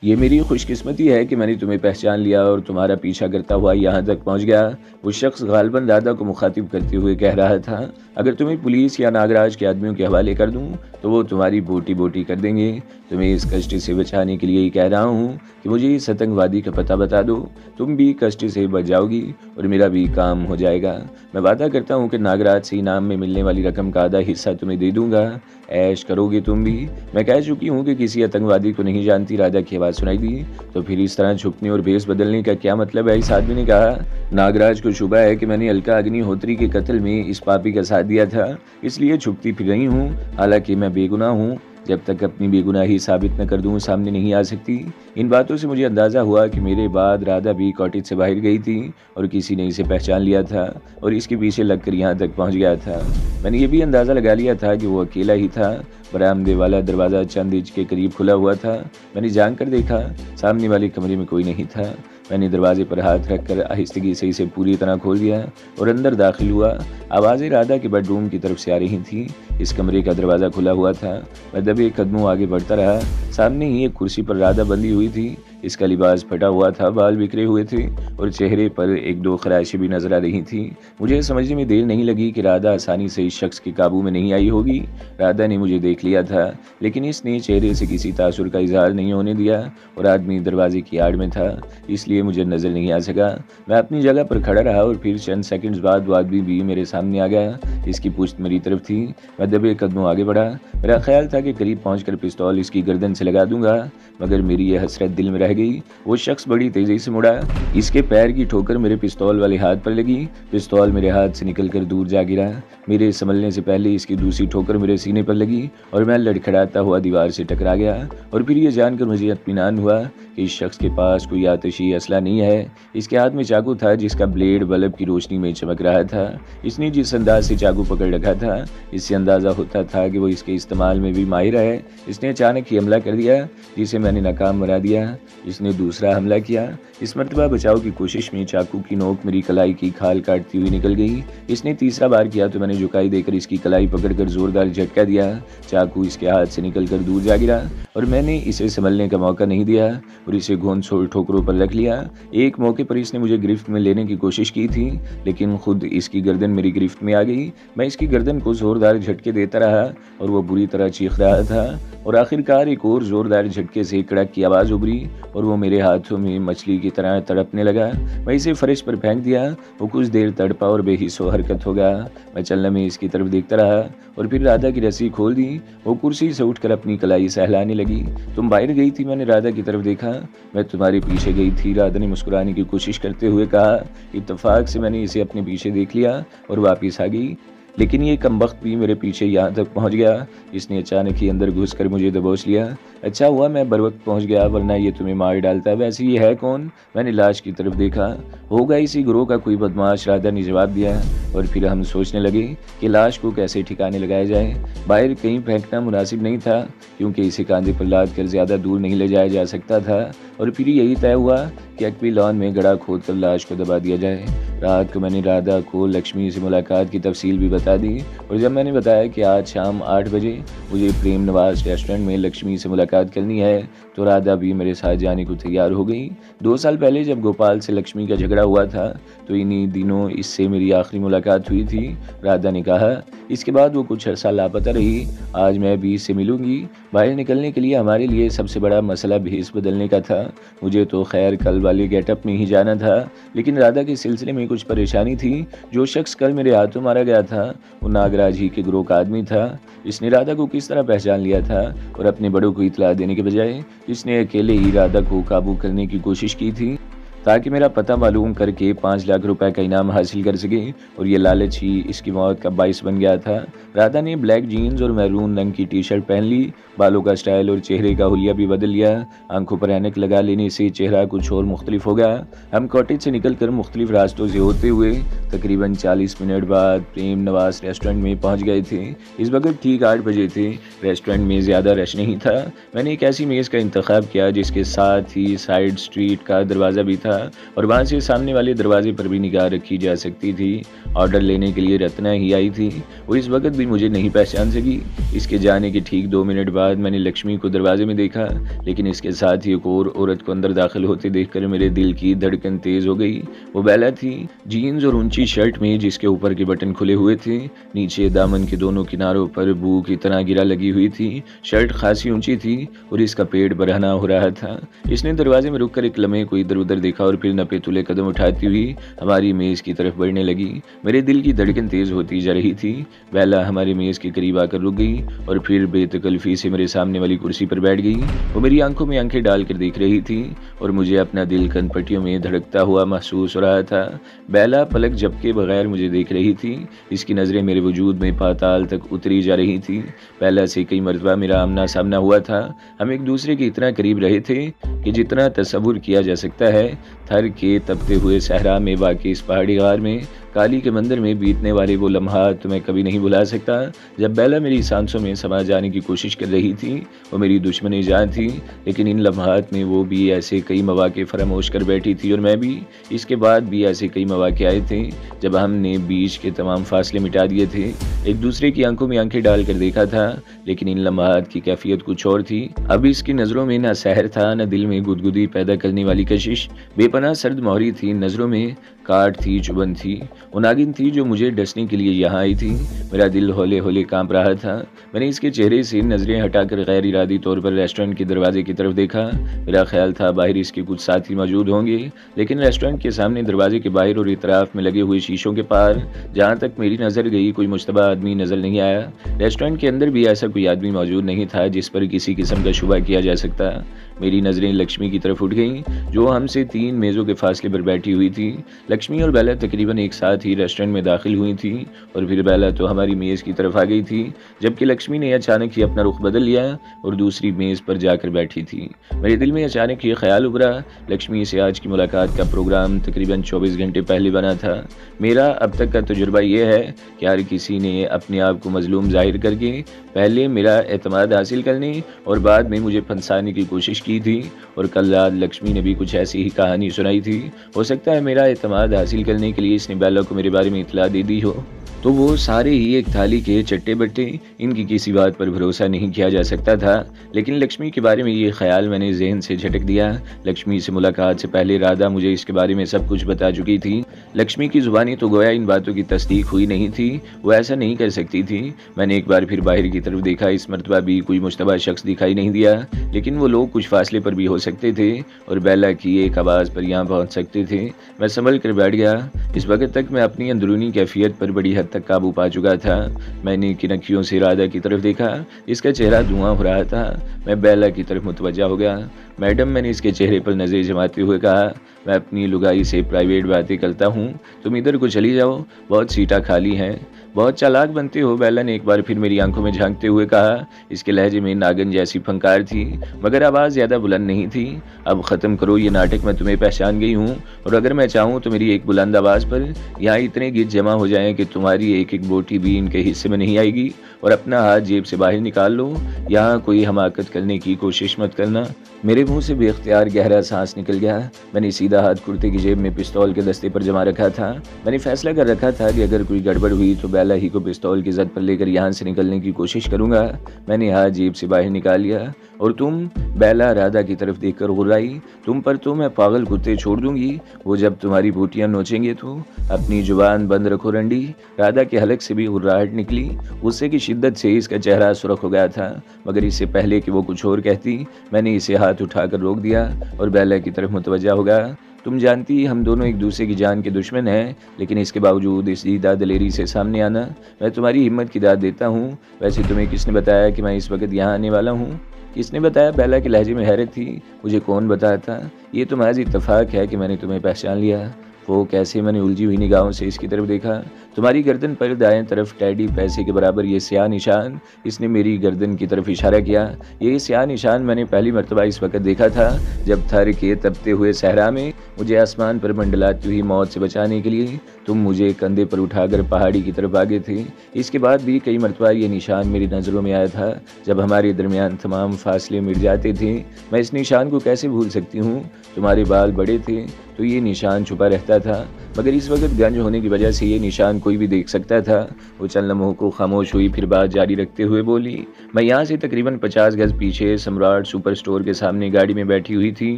ये मेरी खुशकिस्मती है कि मैंने तुम्हें पहचान लिया और तुम्हारा पीछा करता हुआ यहाँ तक पहुँच गया। वो शख्स गालिबन दादा को मुखातिब करते हुए कह रहा था, अगर तुम्हें पुलिस या नागराज के आदमियों के हवाले कर दूँ तो वो तुम्हारी बोटी बोटी कर देंगे। तुम्हें इस कष्ट से बचाने के लिए ही कह रहा हूँ कि मुझे इस आतंकवादी का पता बता दो। तुम भी कष्ट से बच जाओगी और मेरा भी काम हो जाएगा। मैं वादा करता हूँ कि नागराज से इनाम में मिलने वाली रकम का आधा हिस्सा तुम्हें दे दूंगा। ऐश करोगे तुम भी। मैं कह चुकी हूँ कि किसी आतंकवादी को नहीं जानती। राधा की आवाज़ सुनाई दी। तो फिर इस तरह छुपने और भेस बदलने का क्या मतलब है? इस आदमी ने कहा। नागराज को शुबा है कि मैंने अलका अग्निहोत्री के कत्ल में इस पापी का साथ दिया था, इसलिए छुपती फिर रही हूँ। हालांकि मैं बेगुनाह हूँ। जब तक अपनी बेगुनाही साबित न कर दूं सामने नहीं आ सकती। इन बातों से मुझे अंदाज़ा हुआ कि मेरे बाद राधा भी कॉटेज से बाहर गई थी और किसी ने इसे पहचान लिया था और इसके पीछे लगकर यहाँ तक पहुँच गया था। मैंने ये भी अंदाज़ा लगा लिया था कि वो अकेला ही था। बरामदे वाला दरवाज़ा चंद इंच के करीब खुला हुआ था। मैंने जान कर देखा, सामने वाले कमरे में कोई नहीं था। मैंने दरवाजे पर हाथ रखकर आहिस्तगी से इसे पूरी तरह खोल दिया और अंदर दाखिल हुआ। आवाज़ें राधा के बेडरूम की तरफ से आ रही थीं। इस कमरे का दरवाज़ा खुला हुआ था। मैं दबे कदमों आगे बढ़ता रहा। सामने ही एक कुर्सी पर राधा बंधी हुई थी। इसका लिबास फटा हुआ था, बाल बिखरे हुए थे और चेहरे पर एक दो खराशें भी नजर आ रही थी। मुझे समझने में देर नहीं लगी कि राधा आसानी से इस शख्स के काबू में नहीं आई होगी। राधा ने मुझे देख लिया था, लेकिन इसने चेहरे से किसी तासुर का इजहार नहीं होने दिया और आदमी दरवाजे की आड़ में था, इसलिए मुझे नजर नहीं आ सका। मैं अपनी जगह पर खड़ा रहा और फिर चंद सेकंड्स बाद वो आदमी भी मेरे सामने आ गया। इसकी पुश्त मेरी तरफ थी। मैं दबे कदमों आगे बढ़ा। मेरा ख्याल था कि करीब पहुंचकर पिस्तौल इसकी गर्दन से लगा दूंगा, मगर मेरी यह हसरत दिल में रह गई। वो शख्स बड़ी तेजी से मुड़ा। इसके पैर की ठोकर मेरे पिस्तौल वाले हाथ पर लगी। पिस्तौल मेरे हाथ से निकलकर दूर जा गिरा। मेरे संभलने से पहले इसकी दूसरी ठोकर मेरे सीने पर लगी और मैं लड़खड़ाता हुआ दीवार से टकरा गया। और फिर यह जानकर मुझे इत्मीनान हुआ कि इस शख्स के पास कोई आतिशी असला नहीं है। इसके हाथ में चाकू था जिसका ब्लेड बल्ब की रोशनी में चमक रहा था। इसने जिस अंदाज से चाकू पकड़ रखा था, इससे अंदाजा होता था कि वो इसके इस्तेमाल में भी माहिर है। इसने अचानक ही हमला कर दिया जिसे मैंने नाकाम बना दिया। इसने दूसरा हमला किया। इस मरतबा बचाव की कोशिश में चाकू की नोक मेरी कलाई की खाल काटती हुई निकल गई। इसने तीसरा बार किया तो मैंने झुकाई देकर इसकी कलाई पकड़कर जोरदार झटका दिया। चाकू इसके हाथ से निकलकर दूर जा गिरा और मैंने इसे संभलने का मौका नहीं दिया और इसे गोंद छोड़ ठोकरों पर रख लिया। एक मौके पर इसने मुझे गिरफ्त में लेने की कोशिश की थी, लेकिन खुद इसकी गर्दन मेरी गिरफ्त में आ गई। मैं इसकी गर्दन को जोरदार झटके देता रहा और वो बुरी तरह चीख रहा था और आखिरकार एक और जोरदार झटके से कड़क की आवाज़ उभरी और वो मेरे हाथों में मछली की तरह तड़पने लगा। मैं इसे फर्श पर फेंक दिया। वो कुछ देर तड़पा और बेहिस्सो हरकत हो गया। मैं चलने में इसकी तरफ देखता रहा और फिर राधा की रस्सी खोल दी। वो कुर्सी से उठकर अपनी कलाई सहलाने लगी। तुम बाहर गई थी? मैंने राधा की तरफ देखा। मैं तुम्हारे पीछे गई थी, राधा ने मुस्कुराने की कोशिश करते हुए कहा। इत्तेफाक से मैंने इसे अपने पीछे देख लिया और वापस आ गई, लेकिन ये कमबख्त भी मेरे पीछे यहाँ तक पहुँच गया। इसने अचानक ही अंदर घुसकर मुझे दबोच लिया। अच्छा हुआ मैं बर वक्त पहुँच गया, वरना ये तुम्हें मार डालता। वैसे ये है कौन? मैंने लाश की तरफ देखा। होगा इसी गिरोह का कोई बदमाश, राधा ने जवाब दिया। और फिर हम सोचने लगे कि लाश को कैसे ठिकाने लगाया जाए। बाहर कहीं फेंकना मुनासिब नहीं था क्योंकि इसे कांधे पर लाद कर ज़्यादा दूर नहीं ले जाया जा सकता था। और फिर यही तय हुआ कि अकबी लॉन में गड्ढा खोद कर लाश को दबा दिया जाए। रात को मैंने राधा को लक्ष्मी से मुलाकात की तफसील भी बता दी और जब मैंने बताया कि आज शाम 8 बजे मुझे प्रेम नवाज रेस्टोरेंट में लक्ष्मी से मुलाकात करनी है, तो राधा भी मेरे साथ जाने को तैयार हो गई। 2 साल पहले जब गोपाल से लक्ष्मी का झगड़ा हुआ था तो इन्हीं दिनों इससे मेरी आखिरी मुलाकात हुई थी, राधा ने कहा। इसके बाद वो कुछ अर्सा लापता रही। आज मैं भी इससे मिलूंगी। बाहर निकलने के लिए हमारे लिए सबसे बड़ा मसला भेस बदलने का था। मुझे तो खैर कल वाले गेटअप में ही जाना था, लेकिन राधा के सिलसिले में कुछ परेशानी थी। जो शख्स कल मेरे हाथों मारा गया था वो नागराज ही के गिरोह का आदमी था। इसने राधा को किस तरह पहचान लिया था और अपने बड़ों को इतला देने के बजाय इसने अकेले ही राधा को काबू करने की कोशिश की थी ताकि मेरा पता मालूम करके 5 लाख रुपए का इनाम हासिल कर सके, और ये लालच ही इसकी मौत का बाइस बन गया था। राधा ने ब्लैक जीन्स और मैरून रंग की टी-शर्ट पहन ली। बालों का स्टाइल और चेहरे का हुलिया भी बदल लिया। आंखों पर ऐनक लगा लेने से चेहरा कुछ और मुख्तलिफ हो गया। हम कॉटेज से निकलकर मुख्तलिफ रास्तों से होते हुए तकरीबन 40 मिनट बाद प्रेम नवाज रेस्टोरेंट में पहुंच गए थे। इस वक्त ठीक 8 बजे थे। रेस्टोरेंट में ज़्यादा रश नहीं था। मैंने एक ऐसी मेज़ का इंतखाब किया जिसके साथ ही साइड स्ट्रीट का दरवाज़ा भी था और वहाँ से सामने वाले दरवाजे पर भी निगाह रखी जा सकती थी। ऑर्डर लेने के लिए रत्ना ही आई थी। वो इस वक्त भी मुझे नहीं पहचान सकी। इसके जाने के ठीक 2 मिनट बाद मैंने लक्ष्मी को दरवाजे में देखा, लेकिन इसके साथ ही एक और औरत को अंदर दाखिल होते देखकर मेरे दिल की धड़कन तेज हो गई। वो बेला थी, जीन्स और ऊंची शर्ट में जिसके ऊपर के बटन खुले हुए थे, नीचे दामन के दोनों किनारों पर बू की तरह गिरा लगी हुई थी। शर्ट खासी ऊंची थी और इसका पेट बरहना हो रहा था। इसने दरवाजे में रुककर एक लम्हे को इधर उधर देखा और फिर नपे तुले कदम उठाती हुई हमारी मेज की तरफ बढ़ने लगी। मेरे दिल की धड़कन तेज होती जा रही थी। बेला हमारे मेज के करीब आकर रुक गई और फिर बेतकल्फी से मेरे सामने वाली कुर्सी पर बैठ गई। वो मेरी आंखों में आंखें डालकर देख रही थी और मुझे अपना दिल कनपट्टियों में धड़कता हुआ महसूस हो रहा था। बेला पलक झपके बगैर मुझे देख रही थी। इसकी नज़रें मेरे वजूद में पाताल तक उतरी जा रही थी। बेला से कई मरतबा मेरा आमना सामना हुआ था। हम एक दूसरे के इतना करीब रहे थे कि जितना तस्वुर किया जा सकता है। थर के तपते हुए सहरा में वाक़ई इस पहाड़ी गार में काली के मंदिर में बीतने वाले वो लम्हात मैं कभी नहीं भुला सकता, जब बेला मेरी सांसों में समा जाने की कोशिश कर रही थी। वो मेरी दुश्मनी जान थी, लेकिन इन लम्हात में वो भी ऐसे कई मौके फरामोश कर बैठी थी और मैं भी। इसके बाद भी ऐसे कई मौके आए थे जब हमने बीच के तमाम फासले मिटा दिए थे, एक दूसरे की आंखों में आंखें डालकर देखा था, लेकिन इन लम्हात की कैफियत कुछ और थी। अब इसकी नज़रों में न सहर था, न दिल में गुदगुदी पैदा करने वाली कशिश। बेपनाह सर्द मोहरी थी, नज़रों में काट थी, चुभन थी। वो नागिन थी जो मुझे डसने के लिए यहाँ आई थी। मेरा दिल हौले हौले कांप रहा था। मैंने इसके चेहरे से नज़रें हटाकर गैर इरादी तौर पर रेस्टोरेंट के दरवाजे की तरफ देखा। मेरा ख्याल था बाहर इसके कुछ साथी मौजूद होंगे, लेकिन रेस्टोरेंट के सामने दरवाजे के बाहर और इतराफ में लगे हुए शीशों के पार जहाँ तक मेरी नज़र गई कोई मुश्तबा आदमी नज़र नहीं आया। रेस्टोरेंट के अंदर भी ऐसा कोई आदमी मौजूद नहीं था जिस पर किसी किस्म का शुबा किया जा सकता। मेरी नज़रें लक्ष्मी की तरफ उठ गईं, जो हमसे 3 मेज़ों के फासले पर बैठी हुई थी। लक्ष्मी और बेला तकरीबन एक साथ ही रेस्टोरेंट में दाखिल हुई थी और फिर बेला तो हमारी मेज़ की तरफ आ गई थी, जबकि लक्ष्मी ने अचानक ही अपना रुख बदल लिया और दूसरी मेज़ पर जाकर बैठी थी। मेरे दिल में अचानक ये ख्याल उभरा, लक्ष्मी से आज की मुलाकात का प्रोग्राम तकरीबन 24 घंटे पहले बना था। मेरा अब तक का तजुर्बा यह है कि हर किसी ने अपने आप को मजलूम जाहिर करके पहले मेरा एतमाद हासिल करने और बाद में मुझे फंसाने की कोशिश की थी, और कल रात लक्ष्मी ने भी कुछ ऐसी ही कहानी सुनाई थी। हो सकता है मेरा एतमाद हासिल करने के लिए इसने बेला को मेरे बारे में इतला दे दी हो। तो वो सारे ही एक थाली के चट्टे बट्टे, इनकी किसी बात पर भरोसा नहीं किया जा सकता था। लेकिन लक्ष्मी के बारे में ये ख्याल मैंने जहन से झटक दिया। लक्ष्मी से मुलाकात से पहले राधा मुझे इसके बारे में सब कुछ बता चुकी थी। लक्ष्मी की जुबानी तो गोया इन बातों की तस्दीक हुई नहीं थी, वो ऐसा नहीं कर सकती थी। मैंने एक बार फिर बाहर की तरफ देखा, इस मरतबा भी कोई मुश्तबा शख्स दिखाई नहीं दिया, लेकिन वो लोग कुछ फासले पर भी हो सकते थे और बेला की एक आवाज़ पर यहाँ पहुँच सकते थे। मैं संभल कर बैठ गया। इस वक्त तक मैं अपनी अंदरूनी कैफियत पर बड़ी हद तक काबू पा चुका था। मैंने किनखियों से राधा की तरफ देखा, इसका चेहरा धुआं हो रहा था। मैं बेला की तरफ मुतवज्जा हो गया। मैडम, मैंने इसके चेहरे पर नज़र जमाते हुए कहा, मैं अपनी लुगाई से प्राइवेट बातें करता हूँ, तुम इधर को चली जाओ, बहुत सीटा खाली हैं। बहुत चालाक बनते हो, बेला ने एक बार फिर मेरी आंखों में झांकते हुए कहा। इसके लहजे में नागन जैसी फंकार थी, मगर आवाज़ ज़्यादा बुलंद नहीं थी। अब ख़त्म करो ये नाटक, मैं तुम्हें पहचान गई हूँ, और अगर मैं चाहूँ तो मेरी एक बुलंद आवाज़ पर यहाँ इतने गीत जमा हो जाएं कि तुम्हारी एक एक बोटी भी इनके हिस्से में नहीं आएगी। और अपना हाथ जेब से बाहर निकाल लो, यहाँ कोई हमाकत करने की कोशिश मत करना। मेरे मुंह से बेख्तियार गहरा सांस निकल गया। मैंने सीधा हाथ कुर्ते की जेब में पिस्तौल के दस्ते पर जमा रखा था। मैंने फैसला कर रखा था कि अगर कोई गड़बड़ हुई तो बेला ही को पिस्तौल की जद पर लेकर यहाँ से निकलने की कोशिश करूंगा। मैंने हाथ जेब से बाहर निकाल लिया। और तुम? बेला राधा की तरफ देखकर गुर्राई। तुम पर तो मैं पागल कुत्ते छोड़ दूंगी, वो जब तुम्हारी बोटियां नोचेंगे तो। अपनी जुबान बंद रखो रंडी। राधा के हलक से भी गुर्राहट निकली। गुस्से की शिद्दत से इसका चेहरा सुर्ख हो गया था, मगर इससे पहले कि वो कुछ और कहती, मैंने इसे हाथ उठाकर रोक दिया और बेला की तरफ मुतवज्जा हो गया। तुम जानती हम दोनों एक दूसरे की जान के दुश्मन हैं, लेकिन इसके बावजूद इस दीदा दलेरी से सामने आना, मैं तुम्हारी हिम्मत की दाद देता हूँ। वैसे तुम्हें किसने बताया कि मैं इस वक्त यहाँ आने वाला हूँ? किसने बताया? बेला के लहजे में हैरत थी। मुझे कौन बताता? ये तो महज इत्तफाक है कि मैंने तुम्हें पहचान लिया। वो कैसे? मैंने उलझी हुई निगाहों से इसकी तरफ देखा। तुम्हारी गर्दन पर दाएं तरफ टैडी पैसे के बराबर ये स्याह निशान। इसने मेरी गर्दन की तरफ इशारा किया। ये स्याह निशान मैंने पहली मरतबा इस वक्त देखा था जब थर के तपते हुए सहरा में मुझे आसमान पर मंडलाती हुई मौत से बचाने के लिए तुम मुझे कंधे पर उठाकर पहाड़ी की तरफ आगे थे। इसके बाद भी कई मरतबा ये निशान मेरी नज़रों में आया था जब हमारे दरमियान तमाम फासले मिट जाते थे। मैं इस निशान को कैसे भूल सकती हूँ? तुम्हारे बाल बड़े थे, तो ये निशान छुपा रहता था, मगर इस वक्त गंज होने की वजह से ये निशान कोई भी देख सकता था। वो चंद लम्हों को खामोश हुई, फिर बात जारी रखते हुए बोली, मैं यहाँ से तकरीबन 50 गज पीछे सम्राट सुपर स्टोर के सामने गाड़ी में बैठी हुई थी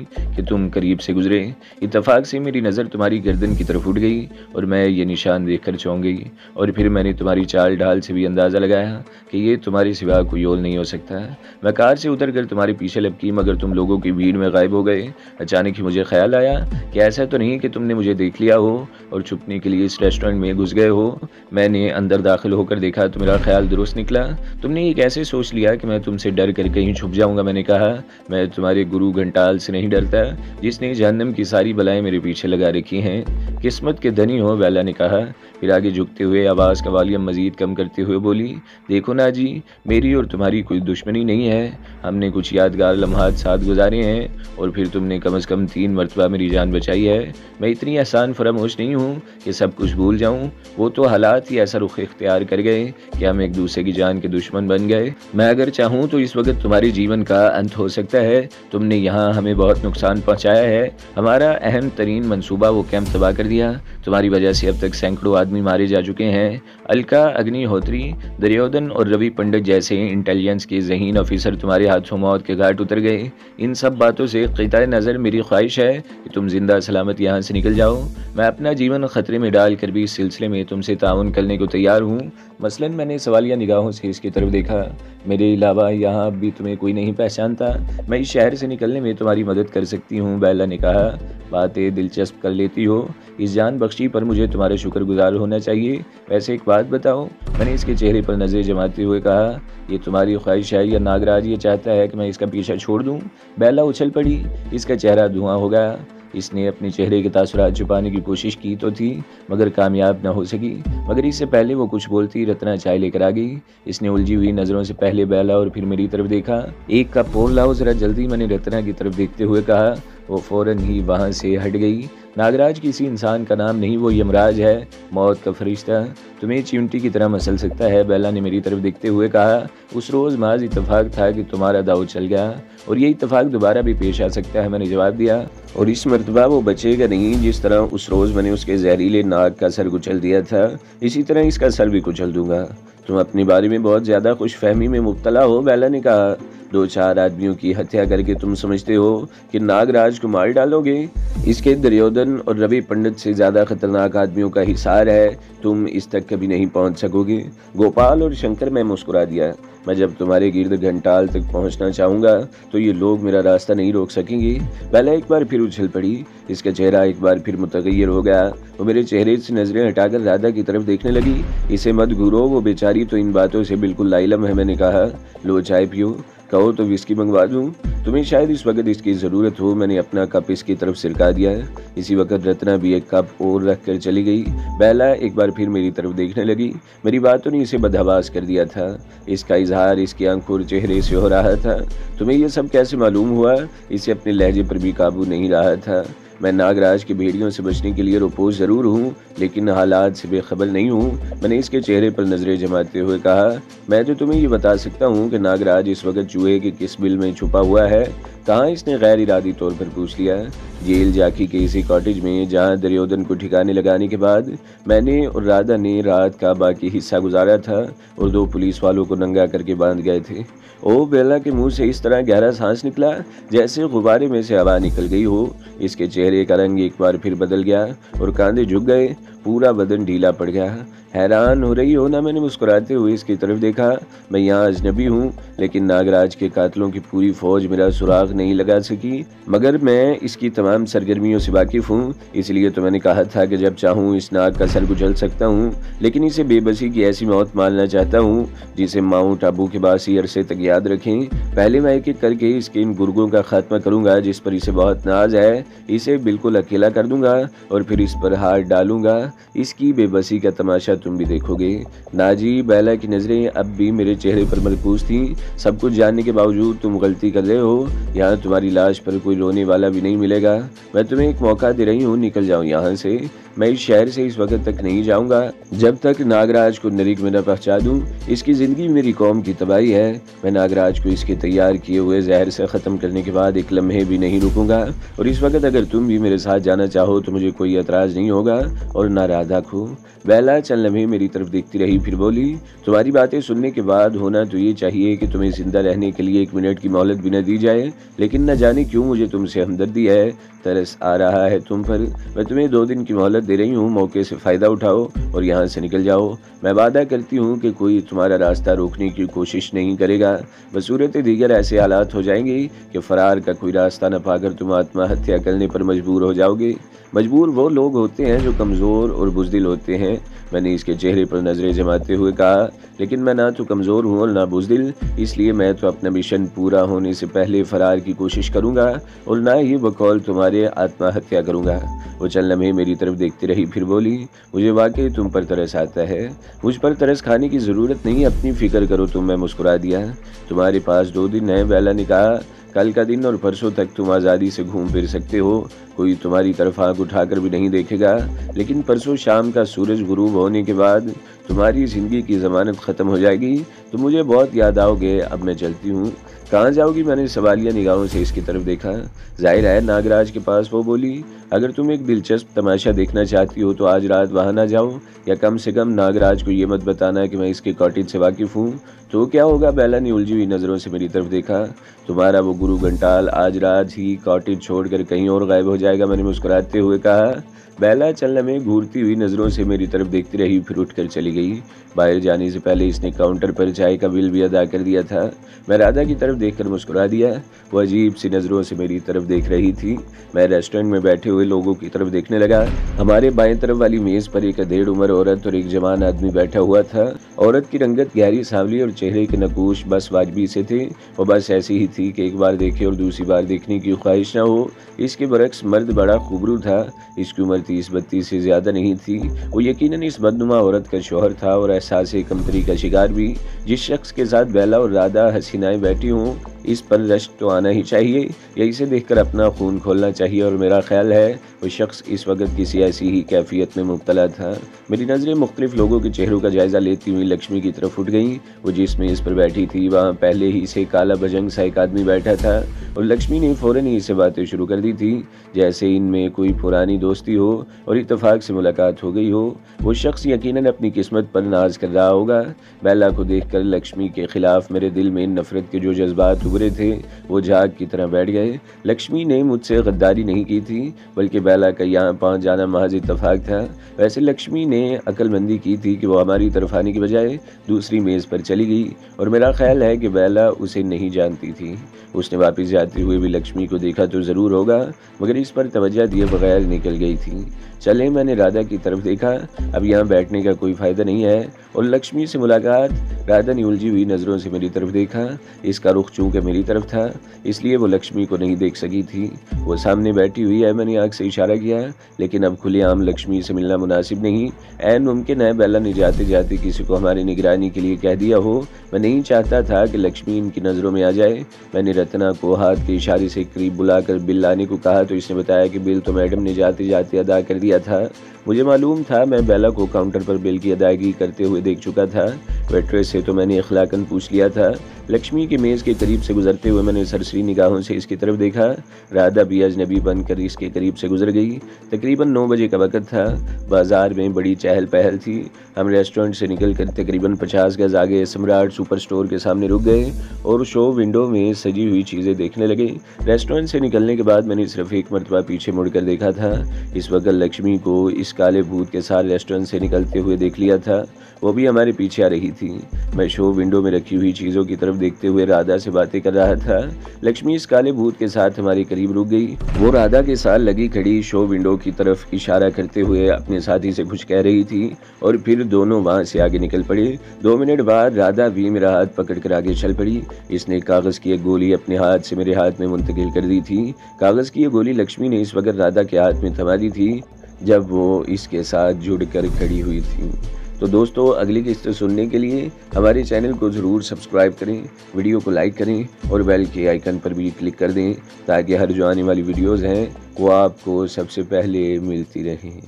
कि तुम करीब से गुजरे। इत्तेफाक से मेरी नज़र तुम्हारी गर्दन की तरफ उठ गई और मैं ये निशान देखकर चौंक गई, और फिर मैंने तुम्हारी चाल ढाल से भी अंदाज़ा लगाया कि ये तुम्हारे सिवा कोई और नहीं हो सकता। मैं कार से उतर कर तुम्हारे पीछे लपकी, मगर तुम लोगों की भीड़ में गायब हो गए। अचानक ही मुझे ख्याल आया कि ऐसा तो नहीं कि तुमने मुझे देख लिया हो और छुपने के लिए इस रेस्टोरेंट में घुस गए हो। मैंने अंदर दाखिल होकर देखा तो मेरा ख्याल दुरुस्त निकला। तुमने ये कैसे सोच लिया कि मैं तुमसे डर कर कहीं छुप जाऊंगा? मैंने कहा, मैं तुम्हारे गुरु घंटाल से नहीं डरता, जिसने जहन्नम की सारी बलाएं मेरे पीछे लगा रखी हैं। किस्मत के धनी हो, बेला ने कहा। फिर आगे झुकते हुए आवाज़ का वॉल्यूम मजीद कम करते हुए बोली, देखो ना जी, मेरी और तुम्हारी कोई दुश्मनी नहीं है। हमने कुछ यादगार लम्हात साथ गुजारे हैं और फिर तुमने कम से कम 3 मरतबा मेरी जान बचाई है। मैं इतनी आसान फरामोश नहीं हूँ कि सब कुछ भूल जाऊँ। वो तो हालात ही ऐसा रुख इख्तियार कर गए कि हम एक दूसरे की जान के दुश्मन बन गए। मैं अगर चाहूँ तो इस वक्त तुम्हारे जीवन का अंत हो सकता है। तुमने यहाँ हमें बहुत नुकसान पहुँचाया है। हमारा अहम तरीन मनसूबा वो कैंप तबाह कर दिया। तुम्हारी वजह से अब तक सैकड़ों आदमी मारे जा चुके हैं। अलका, अग्निहोत्री, दुर्योधन और रवि पंडित जैसे इंटेलिजेंस के ज़हीन ऑफिसर तुम्हारे हाथों मौत के घाट उतर गए। इन सब बातों से क़िताए नज़र मेरी ख्वाहिश है कि तुम जिंदा सलामत यहाँ से निकल जाओ। मैं अपना जीवन ख़तरे में डाल कर भी इस सिलसिले में तुमसे ताउन करने को तैयार हूँ। मसलन मैंने सवालिया निगाहों से इसकी तरफ देखा। मेरे अलावा यहाँ अब भी तुम्हें कोई नहीं पहचानता। मैं इस शहर से निकलने में तुम्हारी मदद कर सकती हूँ, बेला ने कहा। बातें दिलचस्प कर लेती हो। इस जान बख्शी पर मुझे तुम्हारे शुक्रगुजार होना चाहिए। वैसे एक बात बताओ, मैंने इसके चेहरे पर नज़र जमाते हुए कहा, ये तुम्हारी ख्वाहिश है या नागराज ये चाहता है कि मैं इसका पीछा छोड़ दूँ? बेला उछल पड़ी। इसका चेहरा धुआं हो गया। इसने अपने चेहरे के तासुरात छुपाने की कोशिश की तो थी, मगर कामयाब न हो सकी। मगर इससे पहले वो कुछ बोलती रत्ना चाय लेकर आ गई। इसने उलझी हुई नज़रों से पहले बेला और फिर मेरी तरफ देखा। एक कप और लाओ ज़रा जल्दी, मैंने रत्ना की तरफ देखते हुए कहा। वो फ़ौरन ही वहाँ से हट गई। नागराज किसी इंसान का नाम नहीं, वो यमराज है, मौत का फरिश्ता। तुम्हें चिमटी की तरह मसल सकता है, बेला ने मेरी तरफ देखते हुए कहा। उस रोज़ माज इत्तेफाक था कि तुम्हारा दाव चल गया और ये इत्तेफाक दोबारा भी पेश आ सकता है, मैंने जवाब दिया। और इस मरतबा वो बचेगा नहीं। जिस तरह उस रोज़ मैंने उसके जहरीले नाक का सर कुचल दिया था, इसी तरह इसका सर भी कुचल दूंगा। तुम अपने बारे में बहुत ज़्यादा खुशफहमी में मुब्तला हो, बेला ने कहा। 2-4 आदमियों की हत्या करके तुम समझते हो कि नागराज को मार डालोगे? इसके दुर्योधन और रवि पंडित से ज़्यादा खतरनाक आदमियों का हिसार है। तुम इस तक कभी नहीं पहुंच सकोगे। गोपाल और शंकर, मैं मुस्कुरा दिया। मैं जब तुम्हारे गिर्द घंटाल तक पहुंचना चाहूँगा तो ये लोग मेरा रास्ता नहीं रोक सकेंगे। बेला एक बार फिर उछल पड़ी। इसका चेहरा एक बार फिर मुतगय्यर हो गया। वो मेरे चेहरे से नजरें हटाकर राधा की तरफ देखने लगी। इसे मत घूरो, वो बेचारी तो इन बातों से बिल्कुल लाइलम है, मैंने कहा। लो चाय पियो, कहो तो विस्की मंगवा दूं? तुम्हें शायद इस वक्त इसकी ज़रूरत हो। मैंने अपना कप इसकी तरफ सिरका दिया। इसी वक्त रत्ना भी एक कप और रख कर चली गई। बेला एक बार फिर मेरी तरफ देखने लगी। मेरी बातों ने इसे बदहवास कर दिया था। इसका इजहार इसकी आंखों और चेहरे से हो रहा था। तुम्हें यह सब कैसे मालूम हुआ? इसे अपने लहजे पर भी काबू नहीं रहा था। मैं नागराज की भेड़ियों से बचने के लिए रोपोश ज़रूर हूँ, लेकिन हालात से बेखबर नहीं हूँ, मैंने इसके चेहरे पर नज़रें जमाते हुए कहा। मैं तो तुम्हें ये बता सकता हूँ कि नागराज इस वक्त चूहे के किस बिल में छुपा हुआ है। कहाँ? इसने गैर इरादी तौर पर पूछ लिया। जेल जाकी के इसी कॉटेज में, जहाँ दुर्योधन को ठिकाने लगाने के बाद मैंने और राधा ने रात का बाकी हिस्सा गुजारा था और 2 पुलिस वालों को नंगा करके बांध गए थे। ओ, बेला के मुंह से इस तरह गहरा सांस निकला जैसे गुब्बारे में से हवा निकल गई हो। इसके चेहरे का रंग एक बार फिर बदल गया और कांधे झुक गए, पूरा बदन ढीला पड़ गया। हैरान हो रही हो ना? मैंने मुस्कुराते हुए इसकी तरफ देखा। मैं यहाँ अजनबी हूँ, लेकिन नागराज के कातलों की पूरी फौज मेरा सुराग नहीं लगा सकी, मगर मैं इसकी तमाम सरगर्मियों से वाकिफ़ हूँ। इसलिए तो मैंने कहा था कि जब चाहूँ इस नाग का सर कुचल सकता हूँ, लेकिन इसे बेबसी की ऐसी मौत मारना चाहता हूँ जिसे माउंट आबू के बासी अरसे तक याद रखें। पहले मैं एक एक करके इसके इन गुर्गों का खात्मा करूँगा जिस पर इसे बहुत नाज है। इसे बिल्कुल अकेला कर दूंगा और फिर इस पर हाथ डालूंगा। इसकी बेबसी का तमाशा तुम भी देखोगे। नाजी, बेला की नज़रें अब भी मेरे चेहरे पर मरकूज थीं। सब कुछ जानने के बावजूद तुम गलती कर रहे हो। यहाँ तुम्हारी लाश पर कोई रोने वाला भी नहीं मिलेगा। मैं तुम्हें एक मौका दे रही हूँ, निकल जाओ यहाँ से। मैं इस शहर से इस वक्त तक नहीं जाऊंगा जब तक नागराज को नरक में न पहुंचा दूं। इसकी ज़िंदगी मेरी कौम की तबाही है। मैं नागराज को इसके तैयार किए हुए जहर से ख़त्म करने के बाद एक लम्हे भी नहीं रुकूंगा। और इस वक्त अगर तुम भी मेरे साथ जाना चाहो तो मुझे कोई एतराज़ नहीं होगा। और ना राधा को। बेला चंद लम्हे मेरी तरफ देखती रही, फिर बोली, तुम्हारी बातें सुनने के बाद होना तो ये चाहिए कि तुम्हें जिंदा रहने के लिए 1 मिनट की मोहलत भी न दी जाए, लेकिन न जाने क्यों मुझे तुमसे हमदर्दी है, तरस आ रहा है तुम पर। मैं तुम्हें 2 दिन की मोहलत दे रही हूँ, मौके से फ़ायदा उठाओ और यहाँ से निकल जाओ। मैं वादा करती हूँ कि कोई तुम्हारा रास्ता रोकने की कोशिश नहीं करेगा। बसूरत दीगर ऐसे हालात हो जाएंगे कि फ़रार का कोई रास्ता न पाकर तुम आत्महत्या करने पर मजबूर हो जाओगे। मजबूर वो लोग होते हैं जो कमज़ोर और बुज़दिल होते हैं। मैंने इसके चेहरे पर नज़रें जमाते हुए कहा, लेकिन मैं ना तो कमज़ोर हूँ और ना बुज़दिल, इसलिए मैं तो अपना मिशन पूरा होने से पहले फ़रार की कोशिश करूँगा और ना ही बकौल तुम्हारे आत्महत्या करूँगा। वो चंद लम्हे मेरी तरफ देखती रही, फिर बोली, मुझे वाकई तुम पर तरस आता है। मुझ पर तरस खाने की ज़रूरत नहीं, अपनी फ़िक्र करो तुम। मैं मुस्कुरा दिया। तुम्हारे पास 2 दिन है, बेला ने कहा। कल का दिन और परसों तक तुम आज़ादी से घूम फिर सकते हो, कोई तुम्हारी तरफ आँख उठाकर भी नहीं देखेगा। लेकिन परसों शाम का सूरज गुरूब होने के बाद तुम्हारी ज़िंदगी की ज़मानत ख़त्म हो जाएगी। तुम मुझे बहुत याद आओगे। अब मैं चलती हूँ। कहाँ जाओगी? मैंने सवालिया निगाहों से इसकी तरफ देखा। जाहिर है नागराज के पास। वो बोली, अगर तुम एक दिलचस्प तमाशा देखना चाहती हो तो आज रात वहाँ ना जाओ, या कम से कम नागराज को ये मत बताना कि मैं इसके कॉटेज से वाकिफ़ हूँ। तो क्या होगा? बेला ने उलझी हुई नज़रों से मेरी तरफ देखा। तुम्हारा वो गुरु घंटाल आज रात ही कॉटेज छोड़कर कहीं और गायब हो जाएगा, मैंने मुस्कुराते हुए कहा। बेला चलने में घूरती हुई नज़रों से मेरी तरफ देखती रही, फिर उठकर चली गई। बाहर जाने से पहले इसने काउंटर पर चाय का बिल भी अदा कर दिया था। मैं राधा की तरफ देखकर मुस्कुरा दिया। वो अजीब सी नज़रों से मेरी तरफ देख रही थी। मैं रेस्टोरेंट में बैठे हुए लोगों की तरफ देखने लगा। हमारे बाएं तरफ वाली मेज़ पर एक अधेड़ उम्र औरत और एक जवान आदमी बैठा हुआ था। औरत की रंगत गहरी सांवली और चेहरे के नकूश बस वाजबी से थे। वो बस ऐसी ही थी कि एक बार देखे और दूसरी बार देखने की ख्वाहिश न हो। इसके बरक्स मर्द बड़ा खूबरू था। इसकी उम्र 30-32 से ज़्यादा नहीं थी। वो यकीनन इस बदनुमा औरत का शौहर था और एहसास कमतरी का शिकार भी। जिस शख्स के साथ बेला और राधा हसीनाएं बैठी हों, इस पर रश्क तो आना ही चाहिए, या इसे देखकर अपना खून खोलना चाहिए। और मेरा ख्याल है वो शख्स इस वक्त किसी ऐसी ही कैफियत में मुब्तला था। मेरी नज़रें मुख्तलिफ लोगों के चेहरों का जायज़ा लेती हुई लक्ष्मी की तरफ उठ गईं। वो जिस मेज़ पर बैठी थी वहाँ पहले ही से काला बजंग सा एक आदमी बैठा था और लक्ष्मी ने फ़ौरन ही इससे बातें शुरू कर दी थी, जैसे इनमें कोई पुरानी दोस्ती हो और इत्तेफाक से मुलाकात हो गई हो। वो शख्स यकीनन अपनी किस्मत पर नाज कर रहा होगा। बेला को देखकर लक्ष्मी के खिलाफ मेरे दिल में नफरत के जो जज्बात उभरे थे वो झाग की तरह बैठ गए। लक्ष्मी ने मुझसे गद्दारी नहीं की थी, बल्कि बेला का यहाँ पहुँच जाना महज इत्तेफाक था। वैसे लक्ष्मी ने अक्लमंदी की थी कि वो हमारी तरफ आने की बजाय दूसरी मेज़ पर चली गई, और मेरा ख्याल है कि बेला उसे नहीं जानती थी। उसने वापस जाते हुए भी लक्ष्मी को देखा तो ज़रूर होगा, मगर इस पर तवज्जो दिए बगैर निकल गई थी। चले, मैंने राधा की तरफ देखा। अब यहाँ बैठने का कोई फ़ायदा नहीं है। और लक्ष्मी से मुलाकात। राधा ने उलझी हुई नज़रों से मेरी तरफ देखा। इसका रुख चूँकि मेरी तरफ था, इसलिए वो लक्ष्मी को नहीं देख सकी थी। वो सामने बैठी हुई है। मैंने आँख से इशारा किया, लेकिन अब खुलेआम लक्ष्मी से मिलना मुनासिब नहीं। ऐन मुमकिन है बेला ने जाते जाते किसी को हमारी निगरानी के लिए कह दिया हो। मैं नहीं चाहता था कि लक्ष्मी इनकी नज़रों में आ जाए। मैंने रत्ना को हाथ के इशारे से करीब बुलाकर बिल लाने को कहा तो इसने बताया कि बिल तो मैडम ने जाते जाते अदा कर दिया था। मुझे मालूम था, मैं बेला को काउंटर पर बिल की अदायगी करते हुए देख चुका था। वेट्रेस से तो मैंने इखलाकन पूछ लिया था। लक्ष्मी के मेज़ के करीब से गुजरते हुए मैंने सरसरी निगाहों से इसकी तरफ देखा। राधा भी अजनबी बनकर इसके करीब से गुजर गई। तकरीबन 9 बजे का वक्त था। बाजार में बड़ी चहल पहल थी। हम रेस्टोरेंट से निकलकर तकरीबन 50 गज आगे सम्राट सुपर स्टोर के सामने रुक गए और शो विंडो में सजी हुई चीज़ें देखने लगे। रेस्टोरेंट से निकलने के बाद मैंने सिर्फ एक मरतबा पीछे मुड़कर देखा था। इस वक्त लक्ष्मी को इस काले भूत के साथ रेस्टोरेंट से निकलते हुए देख लिया था। वो भी हमारे पीछे आ रही थी। मैं शो विंडो में रखी हुई चीज़ों की तरफ देखते हुए राधा से बातें कर रहा था। लक्ष्मी इस काले भूत के साथ हमारे करीब रुक गई। वो राधा के साथ लगी खड़ी शो विंडो की तरफ इशारा करते हुए अपने साथी से कुछ कह रही थी और फिर दोनों वहाँ से आगे निकल पड़े। 2 मिनट बाद राधा भी मेरा हाथ पकड़कर आगे चल पड़ी। इसने कागज़ की एक गोली अपने हाथ से मेरे हाथ में मुंतकिल कर दी थी। कागज़ की ये गोली लक्ष्मी ने इस वक्त राधा के हाथ में थमा दी थी जब वो इसके साथ जुड़कर खड़ी हुई थी। तो दोस्तों, अगली किस्त सुनने के लिए हमारे चैनल को ज़रूर सब्सक्राइब करें, वीडियो को लाइक करें और बेल के आइकन पर भी क्लिक कर दें ताकि हर जो आने वाली वीडियोज़ हैं वो आपको सबसे पहले मिलती रहें।